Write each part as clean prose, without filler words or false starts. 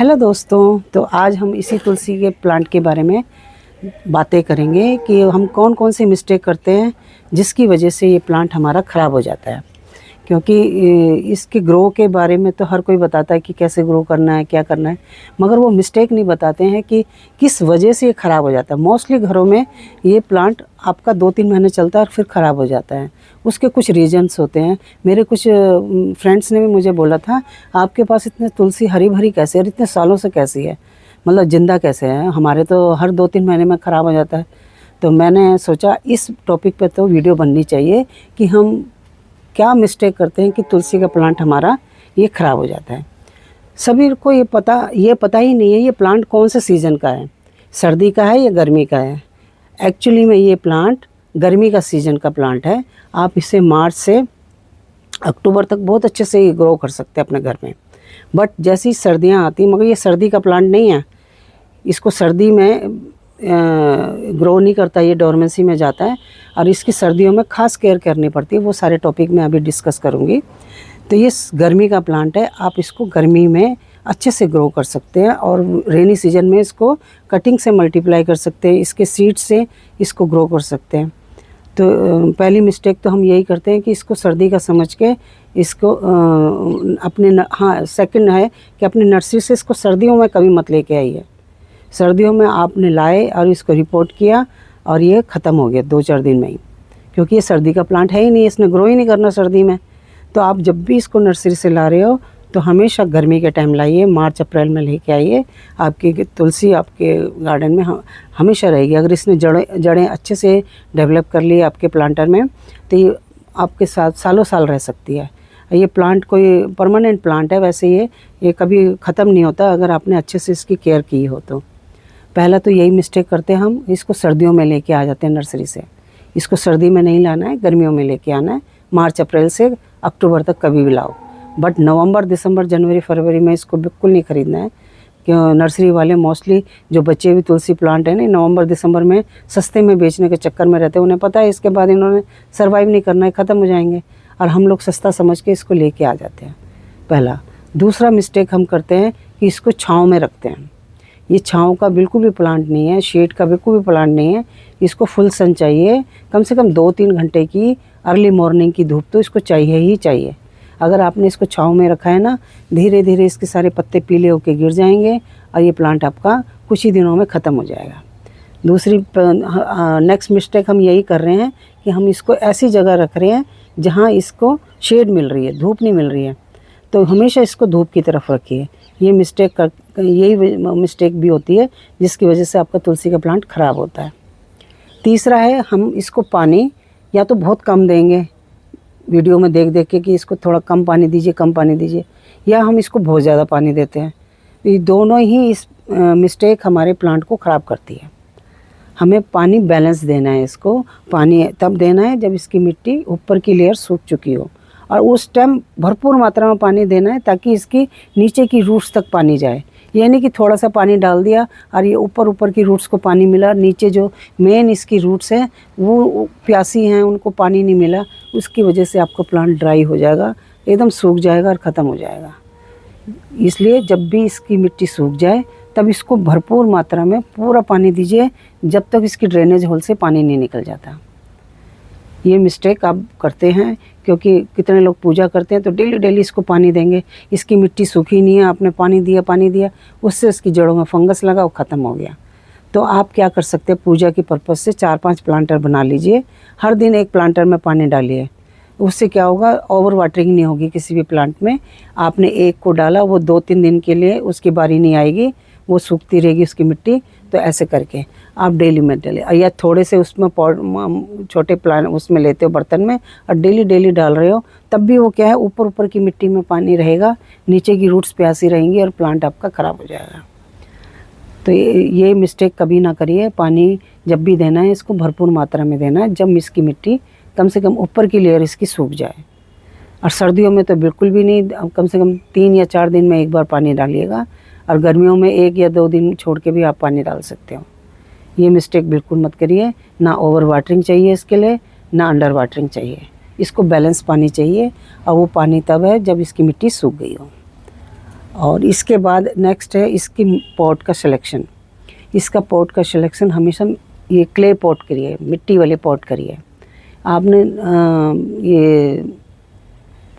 Hello दोस्तों, तो आज हम इसी तुलसी के प्लांट के बारे में बातें करेंगे कि हम कौन कौन सी मिस्टेक करते हैं जिसकी वजह से ये प्लांट हमारा ख़राब हो जाता है। क्योंकि इसके ग्रो के बारे में तो हर कोई बताता है कि कैसे ग्रो करना है, क्या करना है, मगर वो मिस्टेक नहीं बताते हैं कि किस वजह से ये ख़राब हो जाता है। मोस्टली घरों में ये प्लांट आपका 2-3 महीने चलता है और फिर ख़राब हो जाता है। उसके कुछ रीजंस होते हैं। मेरे कुछ फ्रेंड्स ने भी मुझे बोला था, आपके पास इतने तुलसी हरी भरी कैसे और इतने सालों से कैसी है, मतलब ज़िंदा कैसे है, हमारे तो हर 2-3 महीने में ख़राब हो जाता है। तो मैंने सोचा इस टॉपिक पे तो वीडियो बननी चाहिए कि हम क्या मिस्टेक करते हैं कि तुलसी का प्लांट हमारा ये ख़राब हो जाता है। सभी को ये पता ही नहीं है ये प्लांट कौन से सीज़न का है, सर्दी का है या गर्मी का है। एक्चुअली में ये प्लांट गर्मी का सीज़न का प्लांट है। आप इसे मार्च से अक्टूबर तक बहुत अच्छे से ग्रो कर सकते हैं अपने घर में। बट जैसी सर्दियाँ आती, मगर ये सर्दी का प्लांट नहीं है, इसको सर्दी में ग्रो नहीं करता, ये डोरमेंसी में जाता है और इसकी सर्दियों में ख़ास केयर करनी पड़ती है। वो सारे टॉपिक मैं अभी डिस्कस करूँगी। तो ये गर्मी का प्लांट है, आप इसको गर्मी में अच्छे से ग्रो कर सकते हैं और रेनी सीजन में इसको कटिंग से मल्टीप्लाई कर सकते हैं, इसके सीड से इसको ग्रो कर सकते हैं। तो पहली मिस्टेक तो हम यही करते हैं कि इसको सर्दी का समझ के इसको सेकंड है कि अपनी नर्सरी से इसको सर्दियों में कभी मत लेके आइए। सर्दियों में आपने लाए और इसको रिपोर्ट किया और ये ख़त्म हो गया 2-4 दिन में ही, क्योंकि ये सर्दी का प्लांट है ही नहीं, इसने ग्रो ही नहीं करना सर्दी में। तो आप जब भी इसको नर्सरी से ला रहे हो तो हमेशा गर्मी के टाइम लाइए, मार्च अप्रैल में लेके आइए। आपकी तुलसी आपके गार्डन में हमेशा रहेगी। अगर इसने जड़ें अच्छे से डेवलप कर ली आपके प्लांटर में तो ये आपके साथ सालों साल रह सकती है। ये प्लांट कोई परमानेंट प्लांट है, वैसे ये कभी ख़त्म नहीं होता अगर आपने अच्छे से इसकी केयर की हो तो। पहला तो यही मिस्टेक करते हैं हम, इसको सर्दियों में लेके आ जाते हैं नर्सरी से। इसको सर्दी में नहीं लाना है, गर्मियों में लेके आना है। मार्च अप्रैल से अक्टूबर तक कभी भी लाओ, बट नवंबर दिसंबर जनवरी फरवरी में इसको बिल्कुल नहीं ख़रीदना है। क्यों, नर्सरी वाले मोस्टली जो बचे हुए तुलसी प्लांट है ना, नवंबर दिसंबर में सस्ते में बेचने के चक्कर में रहते हैं। उन्हें पता है इसके बाद इन्होंने सर्वाइव नहीं करना है, ख़त्म हो जाएंगे, और हम लोग सस्ता समझ के इसको लेके आ जाते हैं, पहला। दूसरा मिस्टेक हम करते हैं कि इसको छाँव में रखते हैं। ये छाँव का बिल्कुल भी प्लांट नहीं है, शेड का बिल्कुल भी प्लांट नहीं है। इसको फुल सन चाहिए, कम से कम 2-3 घंटे की अर्ली मॉर्निंग की धूप तो इसको चाहिए ही चाहिए। अगर आपने इसको छाँव में रखा है ना, धीरे धीरे इसके सारे पत्ते पीले होके गिर जाएंगे और ये प्लांट आपका कुछ ही दिनों में ख़त्म हो जाएगा। दूसरी नेक्स्ट मिस्टेक हम यही कर रहे हैं कि हम इसको ऐसी जगह रख रहे हैं जहाँ इसको शेड मिल रही है, धूप नहीं मिल रही है। तो हमेशा इसको धूप की तरफ रखिए। यही मिस्टेक भी होती है जिसकी वजह से आपका तुलसी का प्लांट ख़राब होता है। तीसरा है, हम इसको पानी या तो बहुत कम देंगे, वीडियो में देख देख के कि इसको थोड़ा कम पानी दीजिए, या हम इसको बहुत ज़्यादा पानी देते हैं। ये दोनों ही इस मिस्टेक हमारे प्लांट को ख़राब करती है। हमें पानी बैलेंस देना है। इसको पानी तब देना है जब इसकी मिट्टी ऊपर की लेयर सूख चुकी हो, और उस टाइम भरपूर मात्रा में पानी देना है ताकि इसकी नीचे की रूट्स तक पानी जाए। ये नहीं कि थोड़ा सा पानी डाल दिया और ये ऊपर की रूट्स को पानी मिला, नीचे जो मेन इसकी रूट्स हैं वो प्यासी हैं, उनको पानी नहीं मिला, उसकी वजह से आपका प्लांट ड्राई हो जाएगा, एकदम सूख जाएगा और ख़त्म हो जाएगा। इसलिए जब भी इसकी मिट्टी सूख जाए तब इसको भरपूर मात्रा में पूरा पानी दीजिए, जब तक इसकी ड्रेनेज होल से पानी नहीं निकल जाता। ये मिस्टेक आप करते हैं क्योंकि कितने लोग पूजा करते हैं तो डेली इसको पानी देंगे, इसकी मिट्टी सूखी नहीं है, आपने पानी दिया, उससे इसकी जड़ों में फंगस लगा, वो ख़त्म हो गया। तो आप क्या कर सकते हैं, पूजा की पर्पज़ से 4-5 प्लांटर बना लीजिए, हर दिन एक प्लांटर में पानी डालिए। उससे क्या होगा, ओवर वाटरिंग नहीं होगी किसी भी प्लांट में। आपने एक को डाला, वो 2-3 दिन के लिए उसकी बारी नहीं आएगी, वो सूखती रहेगी उसकी मिट्टी। तो ऐसे करके आप डेली में डालें, या थोड़े से उसमें छोटे प्लांट उसमें लेते हो बर्तन में और डेली डाल रहे हो, तब भी वो क्या है, ऊपर की मिट्टी में पानी रहेगा, नीचे की रूट्स प्यासी रहेंगी और प्लांट आपका ख़राब हो जाएगा। तो ये मिस्टेक कभी ना करिए। पानी जब भी देना है इसको भरपूर मात्रा में देना है, जब इसकी मिट्टी कम से कम ऊपर की लेयर इसकी सूख जाए। और सर्दियों में तो बिल्कुल भी नहीं, कम से कम 3 या 4 दिन में एक बार पानी डालिएगा, और गर्मियों में 1 या 2 दिन छोड़ के भी आप पानी डाल सकते हो। ये मिस्टेक बिल्कुल मत करिए। ना ओवर वाटरिंग चाहिए इसके लिए, ना अंडर वाटरिंग चाहिए। इसको बैलेंस पानी चाहिए, और वो पानी तब है जब इसकी मिट्टी सूख गई हो। और इसके बाद नेक्स्ट है इसकी पॉट का सिलेक्शन। इसका पॉट का सिलेक्शन हमेशा ये क्ले पॉट करिए, मिट्टी वाले पॉट करिए। आपने ये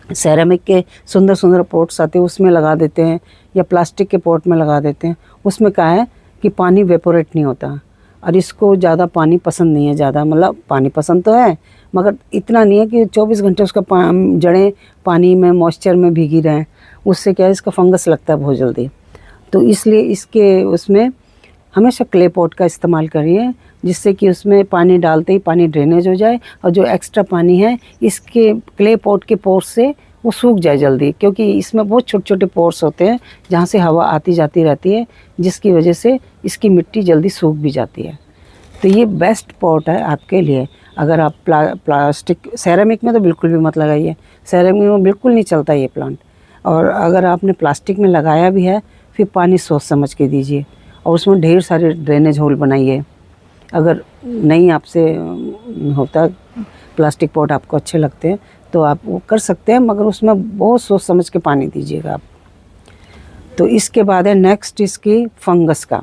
सेरेमिक के सुंदर सुंदर पॉट्स आते हैं उसमें लगा देते हैं, या प्लास्टिक के पॉट में लगा देते हैं। उसमें क्या है कि पानी वेपोरेट नहीं होता, और इसको ज़्यादा पानी पसंद नहीं है। ज़्यादा मतलब पानी पसंद तो है, मगर इतना नहीं है कि 24 घंटे उसका जड़ें पानी में मॉइस्चर में भीगी रहें। उससे क्या है, इसका फंगस लगता है बहुत जल्दी। तो इसलिए इसके उसमें हमेशा क्ले पॉट का इस्तेमाल करिए, जिससे कि उसमें पानी डालते ही पानी ड्रेनेज हो जाए, और जो एक्स्ट्रा पानी है इसके क्ले पॉट के पोर्स से वो सूख जाए जल्दी, क्योंकि इसमें बहुत छोटे छोटे पोर्स होते हैं जहाँ से हवा आती जाती रहती है, जिसकी वजह से इसकी मिट्टी जल्दी सूख भी जाती है। तो ये बेस्ट पॉट है आपके लिए। अगर आप प्लास्टिक, सेरेमिक में तो बिल्कुल भी मत लगाइए, सेरेमिक में बिल्कुल नहीं चलता ये प्लांट। और अगर आपने प्लास्टिक में लगाया भी है, फिर पानी सोच समझ के दीजिए, और उसमें ढेर सारे ड्रेनेज होल बनाइए। अगर नहीं आपसे होता, प्लास्टिक पॉट आपको अच्छे लगते हैं तो आप वो कर सकते हैं, मगर उसमें बहुत सोच समझ के पानी दीजिएगा आप। तो इसके बाद है नेक्स्ट इसकी फंगस का।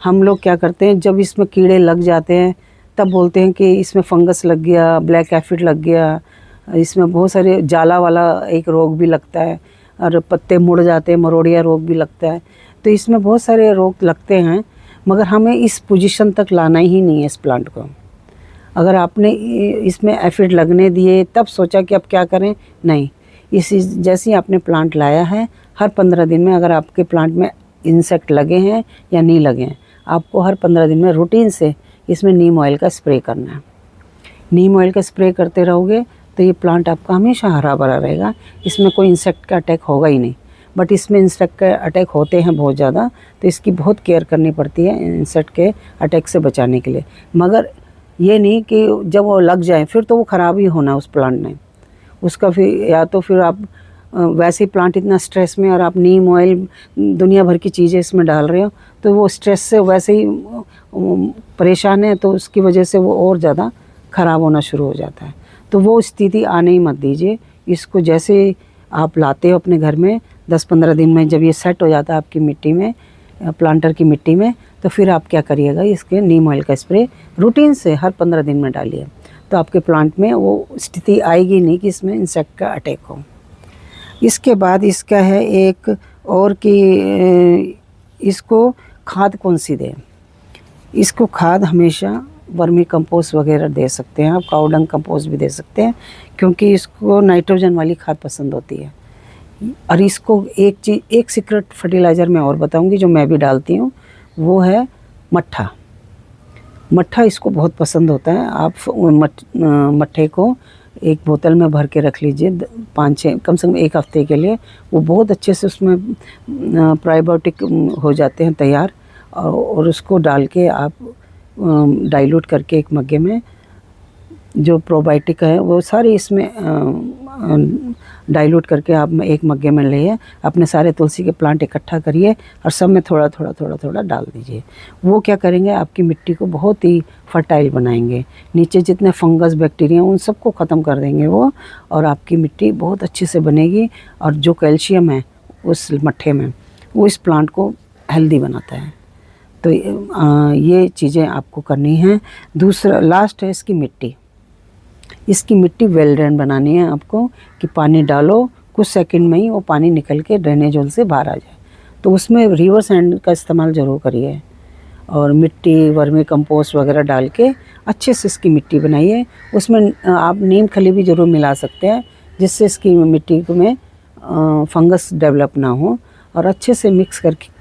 हम लोग क्या करते हैं, जब इसमें कीड़े लग जाते हैं तब बोलते हैं कि इसमें फंगस लग गया, ब्लैक एफिड लग गया, इसमें बहुत सारे जाला वाला एक रोग भी लगता है, और पत्ते मुड़ जाते हैं, मरोड़िया रोग भी लगता है। तो इसमें बहुत सारे रोग लगते हैं, मगर हमें इस पोजीशन तक लाना ही नहीं है इस प्लांट को। अगर आपने इसमें एफिड लगने दिए तब सोचा कि अब क्या करें, नहीं। जैसे ही आपने प्लांट लाया है, हर 15 दिन में, अगर आपके प्लांट में इंसेक्ट लगे हैं या नहीं लगे हैं, आपको हर 15 दिन में रूटीन से इसमें नीम ऑयल का स्प्रे करना है। नीम ऑयल का स्प्रे करते रहोगे तो ये प्लांट आपका हमेशा हरा भरा रहेगा। इसमें कोई इंसेक्ट का अटैक होगा ही नहीं। बट इसमें इंसेक्ट के अटैक होते हैं बहुत ज़्यादा, तो इसकी बहुत केयर करनी पड़ती है इंसेक्ट के अटैक से बचाने के लिए। मगर ये नहीं कि जब वो लग जाए फिर तो वो ख़राब ही होना उस प्लांट ने। उसका फिर या तो फिर आप वैसे ही प्लांट इतना स्ट्रेस में, और आप नीम ऑयल दुनिया भर की चीज़ें इसमें डाल रहे हो, तो वो स्ट्रेस से वैसे ही परेशान है, तो उसकी वजह से वो और ज़्यादा ख़राब होना शुरू हो जाता है। तो वो स्थिति आने ही मत दीजिए। इसको जैसे आप लाते हो अपने घर में, 10-15 दिन में जब ये सेट हो जाता है आपकी मिट्टी में, प्लांटर की मिट्टी में, तो फिर आप क्या करिएगा, इसके नीम ऑयल का स्प्रे रूटीन से हर 15 दिन में डालिए। तो आपके प्लांट में वो स्थिति आएगी नहीं कि इसमें इंसेक्ट का अटैक हो। इसके बाद इसका है एक और कि इसको खाद कौन सी दें। इसको खाद हमेशा वर्मी कंपोस्ट वगैरह दे सकते हैं आप, काऊ डंग कंपोस्ट भी दे सकते हैं, क्योंकि इसको नाइट्रोजन वाली खाद पसंद होती है। और इसको एक सीक्रेट फर्टिलाइज़र मैं और बताऊंगी जो मैं भी डालती हूँ, वो है मट्ठा। मट्ठा इसको बहुत पसंद होता है। आप मट्ठे को एक बोतल में भर के रख लीजिए 5-6 कम से कम 1 हफ्ते के लिए। वो बहुत अच्छे से उसमें प्रोबायोटिक हो जाते हैं तैयार, और उसको डाल के आप डाइल्यूट करके एक मग्गे में, जो प्रोबायोटिक है वो सारे इसमें डाइल्यूट करके आप एक मग्गे में लिए, अपने सारे तुलसी के प्लांट इकट्ठा करिए और सब में थोड़ा थोड़ा थोड़ा थोड़ा डाल दीजिए। वो क्या करेंगे, आपकी मिट्टी को बहुत ही फर्टाइल बनाएंगे। नीचे जितने फंगस बैक्टीरिया उन सबको ख़त्म कर देंगे वो, और आपकी मिट्टी बहुत अच्छे से बनेगी। और जो कैल्शियम है उस मट्ठे में, वो इस प्लांट को हेल्दी बनाता है। तो ये चीज़ें आपको करनी हैं। दूसरा लास्ट है इसकी मिट्टी। इसकी मिट्टी वेल ड्रेन बनानी है आपको, कि पानी डालो कुछ सेकंड में ही वो पानी निकल के ड्रेनेज होल से बाहर आ जाए। तो उसमें रिवर सैंड का इस्तेमाल ज़रूर करिए, और मिट्टी वर्मी कंपोस्ट वगैरह डाल के अच्छे से इसकी मिट्टी बनाइए। उसमें आप नीम खली भी ज़रूर मिला सकते हैं, जिससे इसकी मिट्टी में फंगस डेवलप ना हो। और अच्छे से मिक्स करके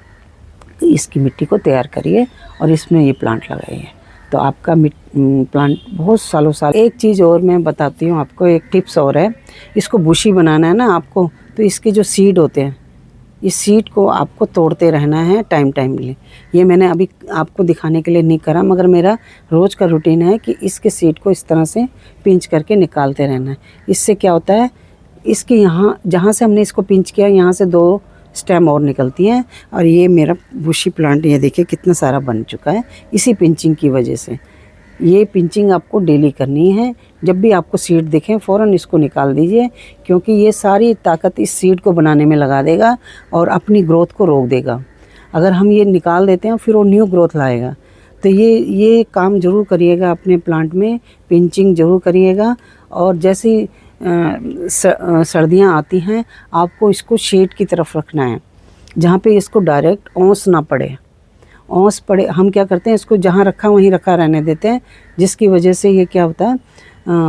इसकी मिट्टी को तैयार करिए और इसमें ये प्लांट लगाइए, तो आपका प्लांट बहुत सालों साल। एक चीज़ और मैं बताती हूँ आपको, एक टिप्स और है। इसको बुशी बनाना है ना आपको, तो इसके जो सीड होते हैं, इस सीड को आपको तोड़ते रहना है टाइमली। ये मैंने अभी आपको दिखाने के लिए नहीं करा, मगर मेरा रोज़ का रूटीन है कि इसके सीड को इस तरह से पिंच करके निकालते रहना है। इससे क्या होता है, इसके यहाँ जहाँ से हमने इसको पिंच किया, यहाँ से 2 स्टेम और निकलती हैं, और ये मेरा बुशी प्लांट ये देखिए कितना सारा बन चुका है इसी पिंचिंग की वजह से। ये पिंचिंग आपको डेली करनी है। जब भी आपको सीड दिखें फ़ौरन इसको निकाल दीजिए, क्योंकि ये सारी ताकत इस सीड को बनाने में लगा देगा और अपनी ग्रोथ को रोक देगा। अगर हम ये निकाल देते हैं फिर वो न्यू ग्रोथ लाएगा। तो ये काम ज़रूर करिएगा अपने प्लांट में, पिंचिंग ज़रूर करिएगा। और जैसे सर्दियाँ आती हैं आपको इसको शेड की तरफ रखना है, जहाँ पे इसको डायरेक्ट ओस ना पड़े। ओस पड़े, हम क्या करते हैं इसको जहाँ रखा वहीं रखा रहने देते हैं, जिसकी वजह से ये क्या होता है,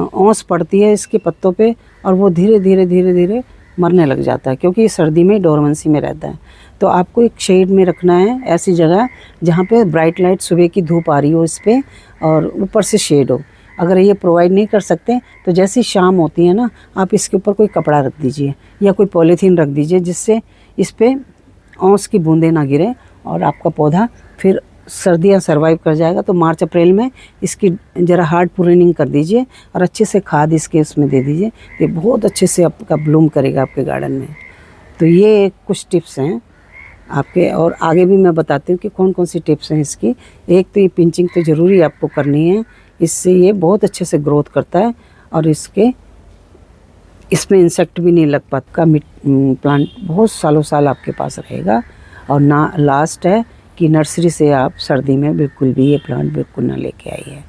ओस पड़ती है इसके पत्तों पे और वो धीरे धीरे मरने लग जाता है, क्योंकि ये सर्दी में डोरमेंसी में रहता है। तो आपको एक शेड में रखना है, ऐसी जगह जहाँ पे ब्राइट लाइट सुबह की धूप आ रही हो इस पर और ऊपर से शेड हो। अगर ये प्रोवाइड नहीं कर सकते तो जैसी शाम होती है ना, आप इसके ऊपर कोई कपड़ा रख दीजिए या कोई पॉलीथीन रख दीजिए, जिससे इस पर ओस की बूंदें ना गिरें और आपका पौधा फिर सर्दियाँ सर्वाइव कर जाएगा। तो मार्च अप्रैल में इसकी ज़रा हार्ड प्रूनिंग कर दीजिए और अच्छे से खाद इसके उसमें दे दीजिए। ये बहुत अच्छे से आपका ब्लूम करेगा आपके गार्डन में। तो ये कुछ टिप्स हैं आपके, और आगे भी मैं बताती हूँ कि कौन कौन सी टिप्स हैं इसकी। एक तो ये पिंचिंग तो ज़रूरी आपको करनी है, इससे ये बहुत अच्छे से ग्रोथ करता है और इसमें इंसेक्ट भी नहीं लग पाता। प्लांट बहुत सालों साल आपके पास रहेगा। और ना लास्ट है कि नर्सरी से आप सर्दी में बिल्कुल भी ये प्लांट बिल्कुल ना लेके आइए।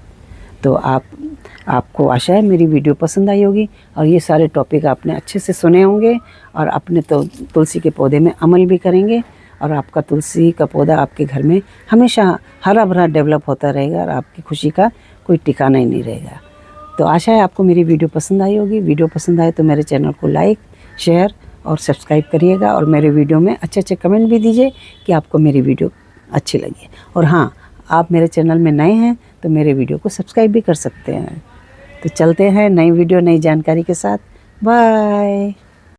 तो आपको आशा है मेरी वीडियो पसंद आई होगी और ये सारे टॉपिक आपने अच्छे से सुने होंगे और अपने तो तुलसी के पौधे में अमल भी करेंगे और आपका तुलसी का पौधा आपके घर में हमेशा हरा भरा डेवलप होता रहेगा और आपकी खुशी का कोई ठिकाना ही नहीं रहेगा। तो आशा है आपको मेरी वीडियो पसंद आई होगी। वीडियो पसंद आए तो मेरे चैनल को लाइक, शेयर और सब्सक्राइब करिएगा और मेरे वीडियो में अच्छे कमेंट भी दीजिए कि आपको मेरी वीडियो अच्छी लगी। और हाँ, आप मेरे चैनल में नए हैं तो मेरे वीडियो को सब्सक्राइब भी कर सकते हैं। तो चलते हैं नई वीडियो नई जानकारी के साथ। बाय।